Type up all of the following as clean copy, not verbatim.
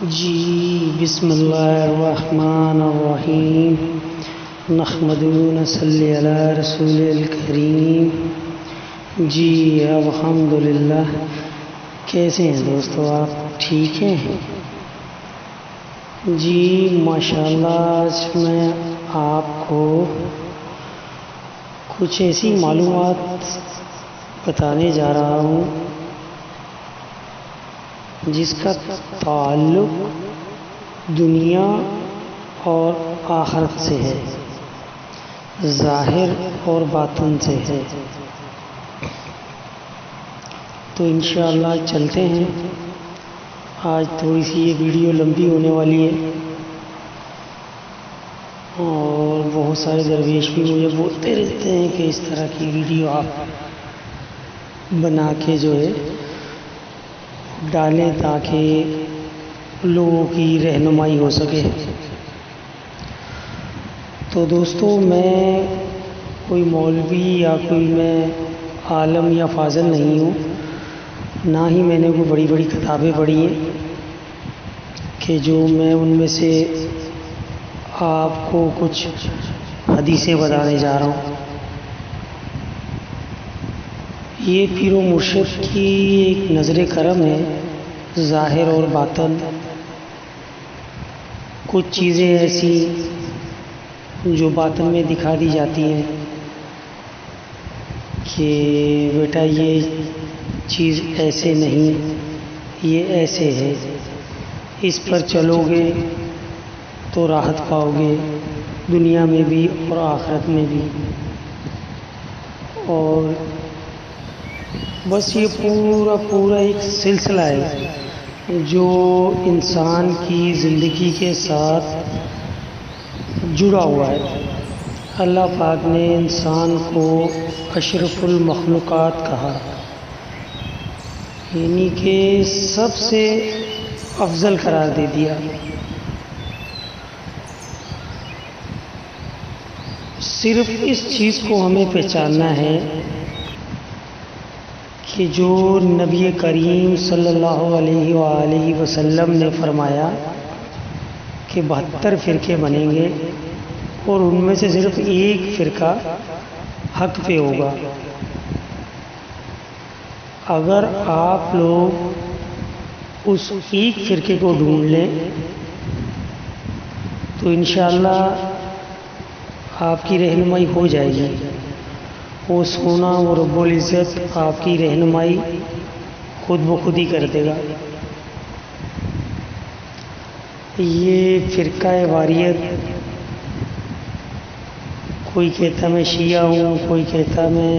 جی بسم اللہ الرحمن الرحیم نحمدہ ونصلی علی رسول الکریم۔ جی الحمدللہ۔ کیسے ہیں دوستو، آپ ٹھیک ہیں؟ جی ماشاءاللہ، آج میں آپ کو کچھ ایسی معلومات بتانے جا رہا ہوں جس کا تعلق دنیا اور آخرت سے ہے، ظاہر اور باطن سے ہے۔ تو انشاءاللہ چلتے ہیں۔ آج تھوڑی سی یہ ویڈیو لمبی ہونے والی ہے، اور بہت سارے درویش بھی مجھے بولتے رہتے ہیں کہ اس طرح کی ویڈیو آپ بنا کے جو ہے ڈالیں تاکہ لوگوں کی رہنمائی ہو سکے۔ تو دوستو، میں کوئی مولوی یا کوئی میں عالم یا فاضل نہیں ہوں، نہ ہی میں نے کوئی بڑی بڑی کتابیں پڑھی ہیں کہ جو میں ان میں سے آپ کو کچھ حدیثیں بتانے جا رہا ہوں۔ یہ پیر و مرشد کی ایک نظر کرم ہے، ظاہر اور باطن۔ کچھ چیزیں ایسی جو باطن میں دکھا دی جاتی ہیں کہ بیٹا یہ چیز ایسے نہیں، یہ ایسے ہے، اس پر چلو گے تو راحت پاؤ گے، دنیا میں بھی اور آخرت میں بھی۔ اور بس یہ پورا ایک سلسلہ ہے جو انسان کی زندگی کے ساتھ جڑا ہوا ہے۔ اللہ پاک نے انسان کو اشرف المخلوقات کہا، یعنی کہ سب سے افضل قرار دے دیا۔ صرف اس چیز کو ہمیں پہچاننا ہے کہ جو نبی کریم صلی اللہ علیہ وآلہ وسلم نے فرمایا کہ 72 فرقے بنیں گے اور ان میں سے صرف ایک فرقہ حق پہ ہوگا۔ اگر آپ لوگ اس ایک فرقے کو ڈھونڈ لیں تو انشاءاللہ آپ کی رہنمائی ہو جائے گی۔ وہ سونا وہ رب العزت آپ کی رہنمائی خود بخود ہی کر دے گا۔ یہ فرقہ واریت، کوئی کہتا میں شیعہ ہوں، کوئی کہتا میں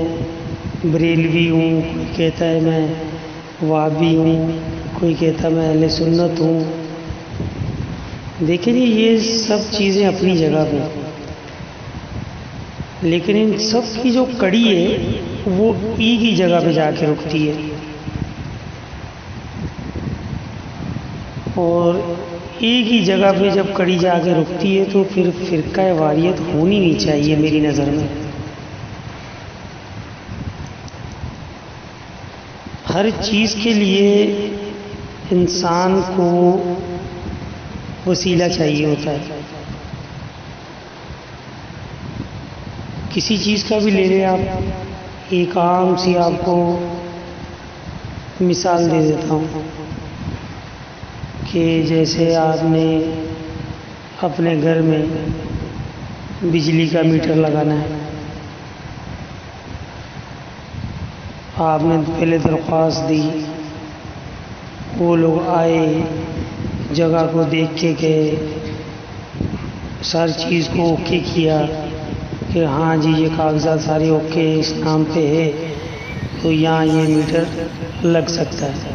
بریلوی ہوں، کوئی کہتا ہے میں وہابی ہوں، کوئی کہتا میں اہل سنت ہوں۔ دیکھیں جی، یہ سب چیزیں اپنی جگہ پہ، لیکن ان سب کی جو کڑی ہے وہ ایک ہی جگہ پہ جا کے رکتی ہے، اور ایک ہی جگہ پہ جب کڑی جا کے رکتی ہے تو پھر فرقہ واریت ہونی نہیں چاہیے میری نظر میں۔ ہر چیز کے لیے انسان کو وسیلہ چاہیے ہوتا ہے۔ کسی چیز کا بھی لے لیں آپ، ایک عام سی آپ کو مثال دے دیتا ہوں کہ جیسے آپ نے اپنے گھر میں بجلی کا میٹر لگانا ہے، آپ نے پہلے درخواست دی، وہ لوگ آئے، جگہ کو دیکھ کے گئے، ساری چیز کو اوکے کیا کہ ہاں جی یہ کاغذات سارے اوکے، اس نام پہ ہے تو یہاں یہ میٹر لگ سکتا ہے۔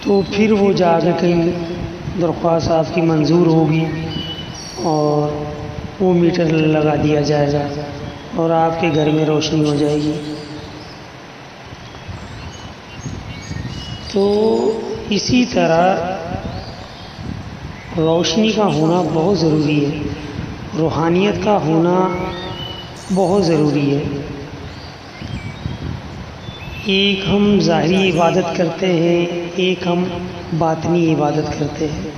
تو پھر وہ جا کے کہیں درخواست آپ کی منظور ہوگی اور وہ میٹر لگا دیا جائے گا اور آپ کے گھر میں روشنی ہو جائے گی۔ تو اسی طرح روشنی کا ہونا بہت ضروری ہے، روحانیت کا ہونا بہت ضروری ہے۔ ایک ہم ظاہری عبادت کرتے ہیں، ایک ہم باطنی عبادت کرتے ہیں۔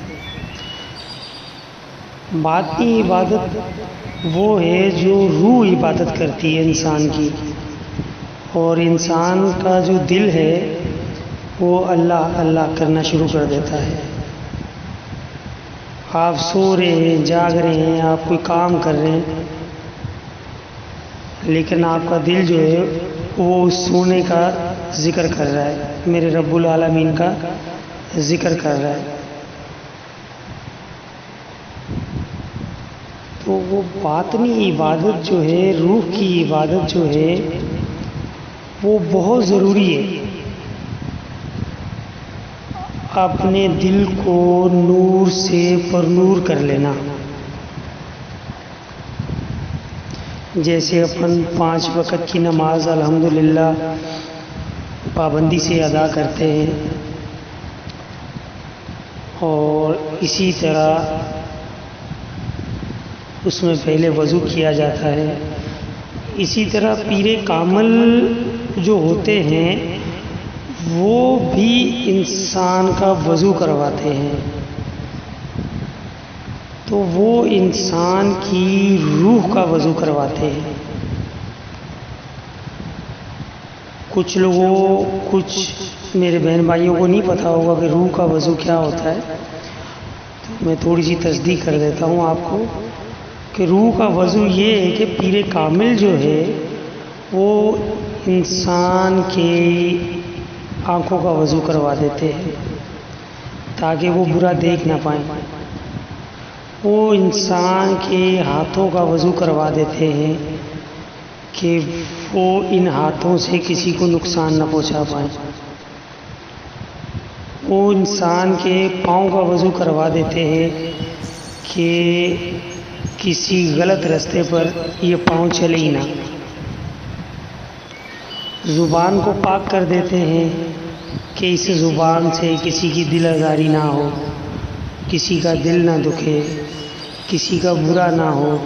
باطنی عبادت وہ ہے جو روح عبادت کرتی ہے انسان کی، اور انسان کا جو دل ہے وہ اللہ اللہ کرنا شروع کر دیتا ہے۔ آپ سو رہے ہیں، جاگ رہے ہیں، آپ کوئی کام کر رہے ہیں، لیکن آپ کا دل جو ہے وہ سونے کا ذکر کر رہا ہے، میرے رب العالمین کا ذکر کر رہا ہے۔ تو وہ باطنی عبادت جو ہے، روح کی عبادت جو ہے، وہ بہت ضروری ہے۔ اپنے دل کو نور سے پر نور کر لینا، جیسے اپن 5 وقت کی نماز الحمدللہ پابندی سے ادا کرتے ہیں، اور اسی طرح اس میں پہلے وضو کیا جاتا ہے، اسی طرح پیر کامل جو ہوتے ہیں وہ بھی انسان کا وضو کرواتے ہیں، تو وہ انسان کی روح کا وضو کرواتے ہیں۔ کچھ میرے بہن بھائیوں کو نہیں پتہ ہوگا کہ روح کا وضو کیا ہوتا ہے، تو میں تھوڑی سی تصدیق کر دیتا ہوں آپ کو کہ روح کا وضو یہ ہے کہ پیر کامل جو ہے وہ انسان کے آنکھوں کا وضو کروا دیتے ہیں تاکہ وہ برا دیکھ نہ پائیں، وہ انسان کے ہاتھوں کا وضو کروا دیتے ہیں کہ وہ ان ہاتھوں سے کسی کو نقصان نہ پہنچا پائیں، وہ انسان کے پاؤں کا وضو کروا دیتے ہیں کہ کسی غلط راستے پر یہ پاؤں چلے ہی نہ، زبان کو پاک کر دیتے ہیں کہ اس زبان سے کسی کی دل آزاری نہ ہو، کسی کا دل نہ دکھے، کسی کا برا نہ ہو،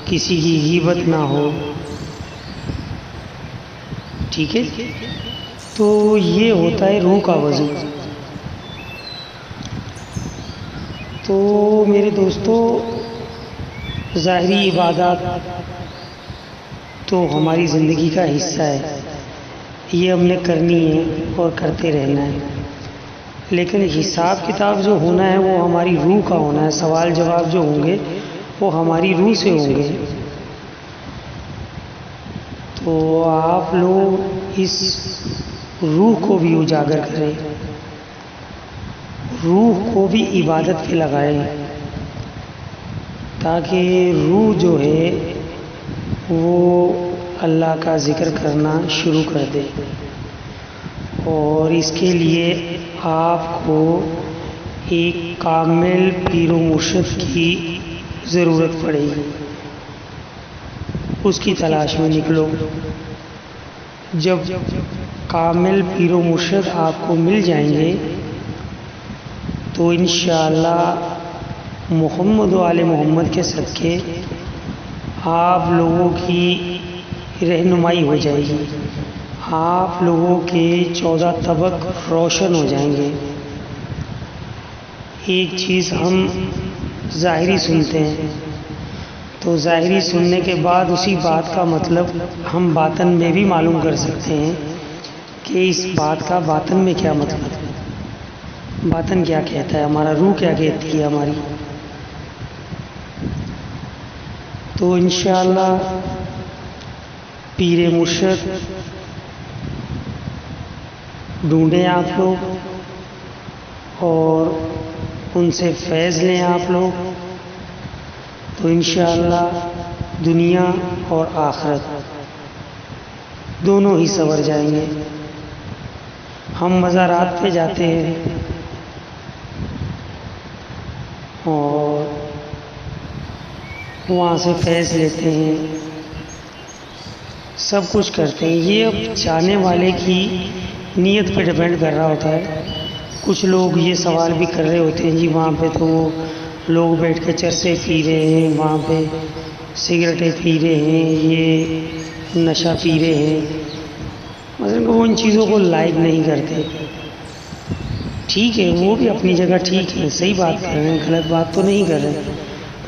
کسی کی غیبت نہ ہو، ٹھیک ہے۔ تو یہ ہوتا ہے روح کا وضو۔ تو میرے دوستو، ظاہری عبادات تو ہماری زندگی کا حصہ ہے، یہ ہم نے کرنی ہے اور کرتے رہنا ہے، لیکن حساب کتاب جو ہونا ہے وہ ہماری روح کا ہونا ہے، سوال جواب جو ہوں گے وہ ہماری روح سے ہوں گے۔ تو آپ لوگ اس روح کو بھی اجاگر کریں، روح کو بھی عبادت پہ لگائیں، تاکہ روح جو ہے وہ اللہ کا ذکر کرنا شروع کر دے، اور اس کے لیے آپ کو ایک کامل پیر و مرشد کی ضرورت پڑے گی، اس کی تلاش میں نکلو۔ جب کامل پیر و مرشد آپ کو مل جائیں گے تو انشاءاللہ محمد و آل محمد کے صدقے آپ لوگوں کی رہنمائی ہو جائے گی، آپ لوگوں کے 14 طبق روشن ہو جائیں گے۔ ایک چیز ہم ظاہری سنتے ہیں، تو ظاہری سننے کے بعد اسی بات کا مطلب ہم باطن میں بھی معلوم کر سکتے ہیں کہ اس بات کا باطن میں کیا مطلب ہے، باطن کیا کہتا ہے، ہمارا روح کیا کہتی ہے ہماری۔ تو انشاءاللہ پیر مرشد ڈھونڈیں آپ لوگ اور ان سے فیض لیں آپ لوگ، تو انشاءاللہ دنیا اور آخرت دونوں ہی سنور جائیں گے۔ ہم مزارات پہ جاتے ہیں اور وہاں سے فیض لیتے ہیں، سب کچھ کرتے ہیں، یہ اب چاہنے والے کی نیت پہ ڈیپینڈ کر رہا ہوتا ہے۔ کچھ لوگ یہ سوال بھی کر رہے ہوتے ہیں، جی وہاں پہ تو لوگ بیٹھ کے چرسے پی رہے ہیں، وہاں پہ سگریٹیں پی رہے ہیں، یہ نشہ پی رہے ہیں، مثلاً کہ وہ ان چیزوں کو لائک نہیں کرتے. ٹھیک ہے، وہ بھی اپنی جگہ ٹھیک ہے، صحیح بات کر رہے ہیں، غلط بات تو نہیں کر رہے،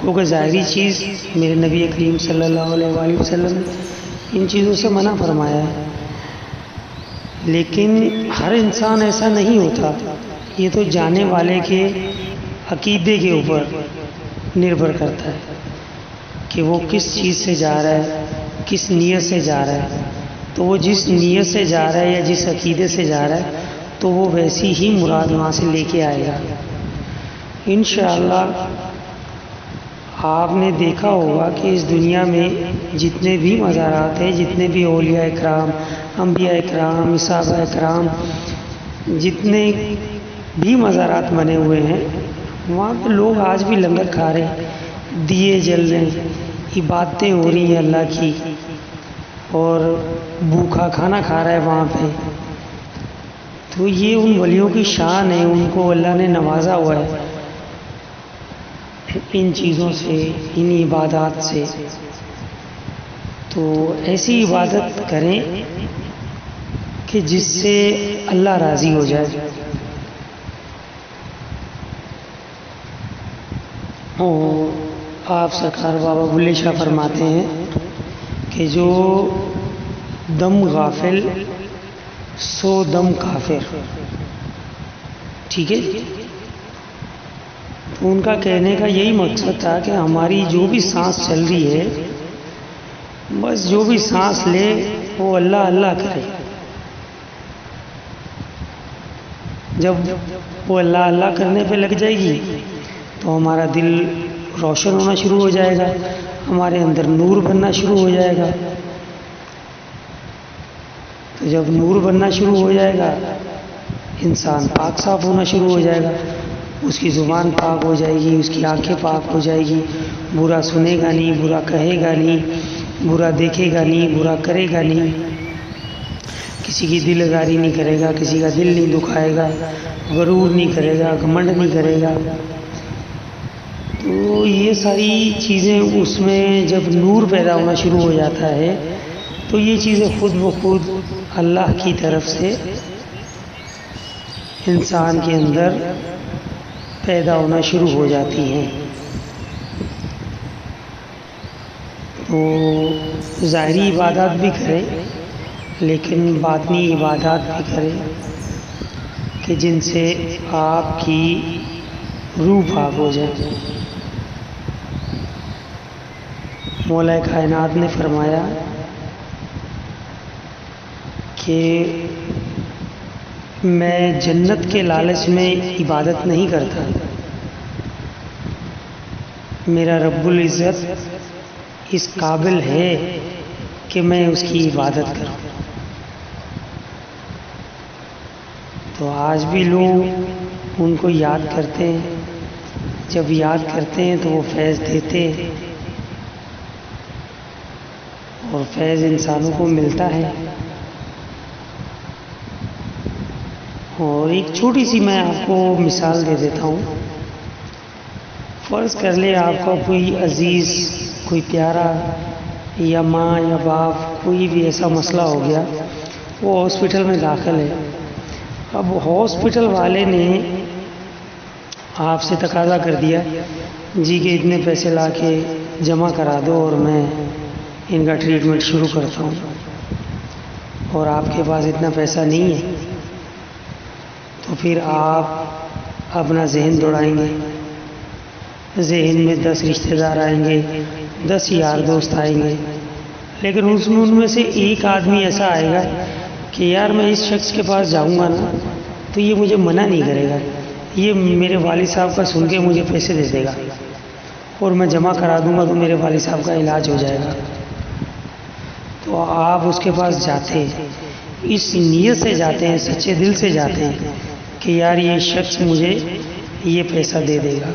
کیونکہ ظاہری چیز میرے نبی کریم صلی اللہ علیہ وآلہ وسلم نے ان چیزوں سے منع فرمایا ہے. لیکن ہر انسان ایسا نہیں ہوتا، یہ تو جانے والے کے عقیدے کے اوپر نربھر کرتا ہے کہ وہ کس چیز سے جا رہا ہے، کس نیت سے جا رہا ہے. تو وہ جس نیت سے جا رہا ہے یا جس عقیدے سے جا رہا ہے تو وہ ویسی ہی مراد وہاں سے لے کے آئے گا. انشاءاللہ آپ نے دیکھا ہوگا کہ اس دنیا میں جتنے بھی مزارات ہیں، جتنے بھی اولیاء اکرام، انبیاء اکرام، صحابہ اکرام، جتنے بھی مزارات بنے ہوئے ہیں، وہاں پہ لوگ آج بھی لنگر کھا رہے ہیں، دیے جل رہے ہیں، عبادتیں ہو رہی ہیں اللہ کی، اور بھوکا کھانا کھا رہا ہے وہاں پہ. تو یہ ان ولیوں کی شان ہے، ان کو اللہ نے نوازا ہوا ہے ان چیزوں سے، ان عبادات سے. تو ایسی عبادت کریں کہ جس سے اللہ راضی ہو جائے. اور آپ سرکار بابا بلے شاہ فرماتے ہیں کہ جو دم غافل سو دم کافر. ٹھیک ہے، تو ان کا کہنے کا یہی مقصد تھا کہ ہماری جو بھی سانس چل رہی ہے، بس جو بھی سانس لے وہ اللہ اللہ کرے. جب وہ اللہ اللہ کرنے پہ لگ جائے گی تو ہمارا دل روشن ہونا شروع ہو جائے گا، ہمارے اندر نور بننا شروع ہو جائے گا. تو جب نور بننا شروع ہو جائے گا، انسان پاک صاف ہونا شروع ہو جائے گا، اس کی زبان پاک ہو جائے گی، اس کی آنکھیں پاک ہو جائے گی، برا سنے گا نہیں، برا کہے گا نہیں، برا دیکھے گا نہیں، برا کرے گا نہیں، کسی کی دل آزاری نہیں کرے گا، کسی کا دل نہیں دکھائے گا، غرور نہیں کرے گا، گھمنڈ نہیں کرے گا. تو یہ ساری چیزیں اس میں جب نور پیدا ہونا شروع ہو جاتا ہے تو یہ چیزیں خود بخود اللہ کی طرف سے انسان کے اندر پیدا ہونا شروع ہو جاتی ہیں. تو ظاہری عبادات بھی کریں لیکن باطنی عبادات بھی کریں کہ جن سے آپ کی روح پاک ہو جائے. مولا کائنات نے فرمایا کہ میں جنت کے لالچ میں عبادت نہیں کرتا، میرا رب العزت اس قابل ہے کہ میں اس کی عبادت کروں. تو آج بھی لوگ ان کو یاد کرتے ہیں، جب یاد کرتے ہیں تو وہ فیض دیتے ہیں اور فیض انسانوں کو ملتا ہے. اور ایک چھوٹی سی میں آپ کو مثال دے دیتا ہوں. فرض کر لیں آپ کا کوئی عزیز، کوئی پیارا، یا ماں یا باپ، کوئی بھی ایسا مسئلہ ہو گیا، وہ ہاسپٹل میں داخل ہے. اب ہاسپٹل والے نے آپ سے تقاضا کر دیا جی کہ اتنے پیسے لا کے جمع کرا دو اور میں ان کا ٹریٹمنٹ شروع کرتا ہوں، اور آپ کے پاس اتنا پیسہ نہیں ہے. تو پھر آپ اپنا ذہن دوڑائیں گے، ذہن میں 10 رشتہ دار آئیں گے، 10 یار دوست آئیں گے، لیکن ان میں سے ایک آدمی ایسا آئے گا کہ یار میں اس شخص کے پاس جاؤں گا نا تو یہ مجھے منع نہیں کرے گا، یہ میرے والد صاحب کا سن کے مجھے پیسے دے دے گا اور میں جمع کرا دوں گا تو میرے والد صاحب کا علاج ہو جائے گا. تو آپ اس کے پاس جاتے ہیں، اس نیت سے جاتے ہیں، سچے دل سے جاتے ہیں کہ یار یہ شخص مجھے یہ پیسہ دے دے گا.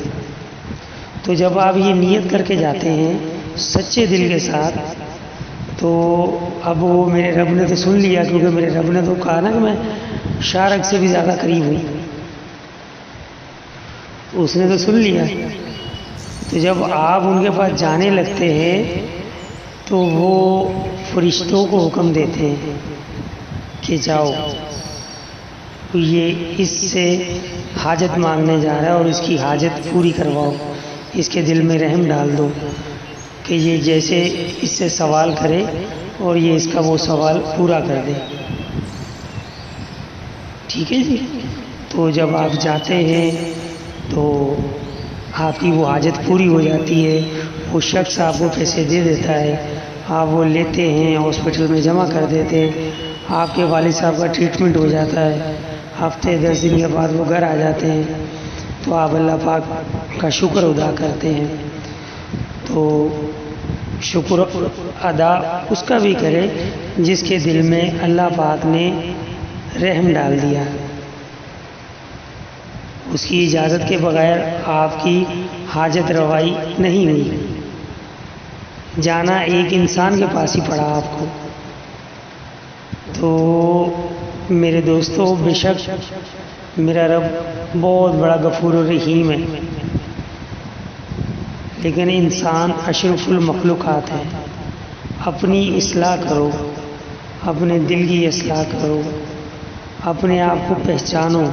تو جب آپ یہ نیت کر کے جاتے ہیں سچے دل کے ساتھ، تو اب وہ میرے رب نے تو سن لیا، کیونکہ میرے رب نے تو کہا نا کہ میں شارک سے بھی زیادہ قریب ہوں، اس نے تو سن لیا. تو جب آپ ان کے پاس جانے لگتے ہیں تو وہ فرشتوں کو حکم دیتے ہیں کہ جاؤ یہ اس سے حاجت مانگنے جا رہا ہے اور اس کی حاجت پوری کرواؤ، اس کے دل میں رحم ڈال دو کہ یہ جیسے اس سے سوال کرے اور یہ اس کا وہ سوال پورا کر دے۔ ٹھیک ہے جی؟ تو جب آپ جاتے ہیں تو آپ کی وہ حاجت پوری ہو جاتی ہے، وہ شخص آپ کو پیسے دے دیتا ہے، آپ وہ لیتے ہیں، ہاسپٹل میں جمع کر دیتے ہیں، آپ کے والد صاحب کا ٹریٹمنٹ ہو جاتا ہے، ہفتے 10 دن کے بعد وہ گھر آ جاتے ہیں، تو آپ اللہ پاک کا شکر ادا کرتے ہیں۔ تو شکر ادا اس کا بھی کرے جس کے دل میں اللہ پاک نے رحم ڈال دیا، اس کی اجازت کے بغیر آپ کی حاجت روائی نہیں ہوئی، جانا ایک انسان کے پاس ہی پڑا آپ کو۔ تو میرے دوستو، بے شک میرا رب بہت بڑا غفور و رحیم ہے، لیکن انسان اشرف المخلوقات ہے۔ اپنی اصلاح کرو، اپنے دل کی اصلاح کرو، اپنے آپ کو پہچانو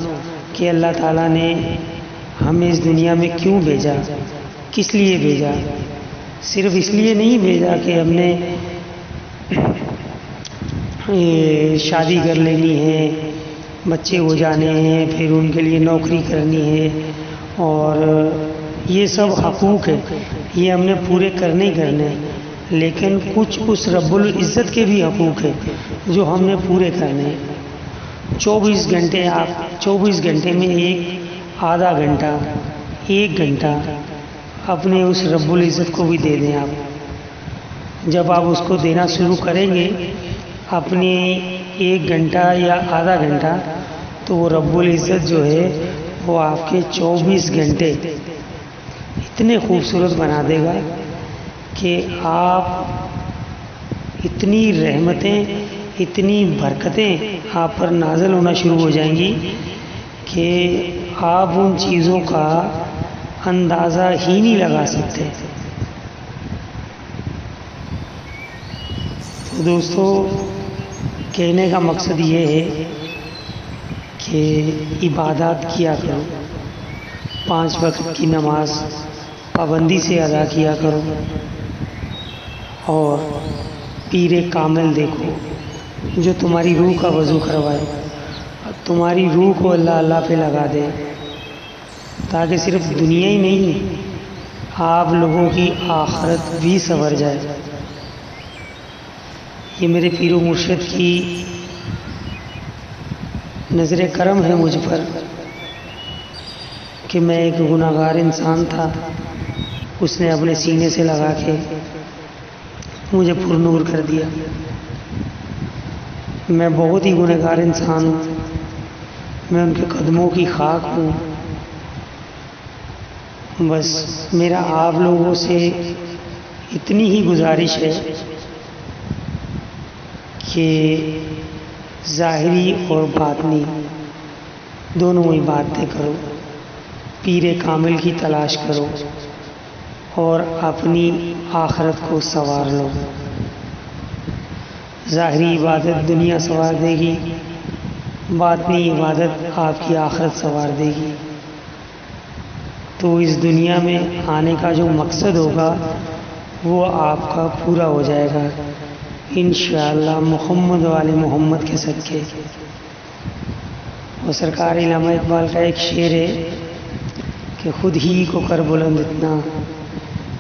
کہ اللہ تعالیٰ نے ہمیں اس دنیا میں کیوں بھیجا، کس لیے بھیجا۔ صرف اس لیے نہیں بھیجا کہ ہم نے شادی کر لینی ہے، بچے ہو جانے ہیں، پھر ان کے لیے نوکری کرنی ہے، اور یہ سب حقوق ہے، یہ ہم نے پورے کرنے ہی کرنے ہیں، لیکن کچھ اس رب العزت کے بھی حقوق ہیں جو ہم نے پورے کرنے ہیں۔ 24 گھنٹے میں ایک آدھا گھنٹہ، 1 گھنٹہ اپنے اس رب العزت کو بھی دے دیں آپ۔ جب آپ اس کو دینا شروع کریں گے اپنے 1 گھنٹہ یا آدھا گھنٹہ، تو وہ رب العزت جو ہے وہ آپ کے 24 گھنٹے اتنے خوبصورت بنا دے گا کہ آپ اتنی رحمتیں، اتنی برکتیں آپ پر نازل ہونا شروع ہو جائیں گی کہ آپ ان چیزوں کا اندازہ ہی نہیں لگا سکتے۔ تو دوستو، کہنے کا مقصد یہ ہے کہ عبادات کیا کرو، 5 وقت کی نماز پابندی سے ادا کیا کرو، اور پیر کامل دیکھو جو تمہاری روح کا وضو کروائے، تمہاری روح کو اللہ پہ لگا دے، تاکہ صرف دنیا ہی نہیں، آپ لوگوں کی آخرت بھی سنور جائے۔ یہ میرے پیر و مرشد کی نظر کرم ہے مجھ پر کہ میں ایک گناہ گار انسان تھا، اس نے اپنے سینے سے لگا کے مجھے پر نور کر دیا۔ میں بہت ہی گناہ گار انسان ہوں، میں ان کے قدموں کی خاک ہوں۔ بس میرا آپ لوگوں سے اتنی ہی گزارش ہے کہ ظاہری اور باطنی دونوں ہی باتیں کرو، پیر کامل کی تلاش کرو اور اپنی آخرت کو سنوار لو۔ ظاہری عبادت دنیا سنوار دے گی، باطنی عبادت آپ کی آخرت سنوار دے گی۔ تو اس دنیا میں آنے کا جو مقصد ہوگا وہ آپ کا پورا ہو جائے گا انشاءاللہ، محمد و آل محمد کے صدقے۔ اور سرکار علامہ اقبال کا ایک شعر ہے کہ خود ہی کو کر بلند اتنا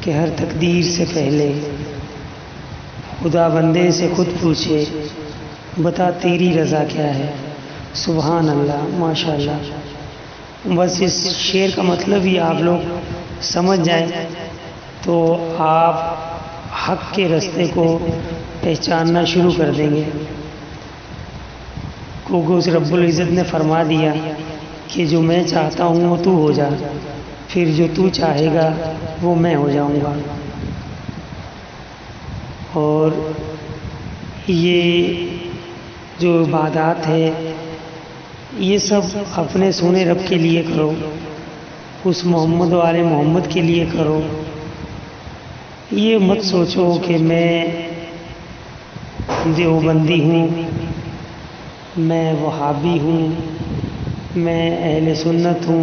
کہ ہر تقدیر سے پہلے خدا بندے سے خود پوچھے بتا تیری رضا کیا ہے۔ سبحان اللہ، ماشاء اللہ۔ بس اس شعر کا مطلب ہی آپ لوگ سمجھ جائیں تو آپ حق کے رستے کو پہچاننا شروع کر دیں گے، کیونکہ اس رب العزت نے فرما دیا کہ جو میں چاہتا ہوں وہ تو ہو جا، پھر جو تو چاہے گا وہ میں ہو جاؤں گا۔ اور یہ جو عبادات ہے یہ سب اپنے سونے رب کے لیے کرو، اس محمد و آل محمد کے لیے کرو۔ یہ مت سوچو کہ میں دیوبندی ہوں میں وہابی ہوں، میں اہل سنت ہوں،